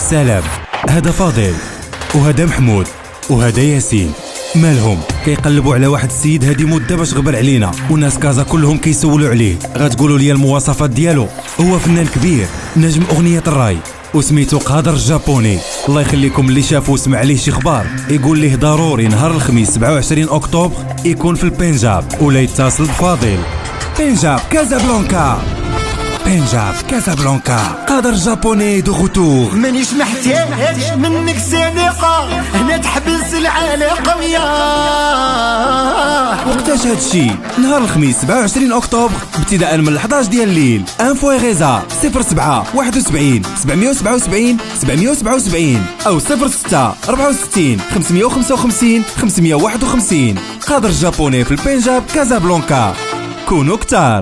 سلام. هذا فاضل وهذا محمود وهذا ياسين. مالهم كيقلبوا على واحد السيد هادي مده باش غبر علينا، والناس كازا كلهم كيسولوا عليه. غتقولوا لي المواصفات ديالو؟ هو فنان كبير، نجم اغنيه الراي، وسميتو قادر الجابوني. الله يخليكم اللي شافوا وسمع عليه شي خبار يقول ليه ضروري نهار الخميس 27 اكتوبر يكون في البنجاب، ولا يتصل بفاضل. بنجاب كازابلانكا، بنجاب كازابلانكا، قادر جابوني دو غوتور. مانيش محتاج منك سابقة، هنا تحبس العلاقة وياه. وقتاش هادشي؟ نهار الخميس 27 اكتوبر ابتداء من 11 ديال الليل. انفو غيزا 07 71 777 777 او 06 64 555 551. قادر جابوني في البنجاب كازابلانكا. كونوا كتار.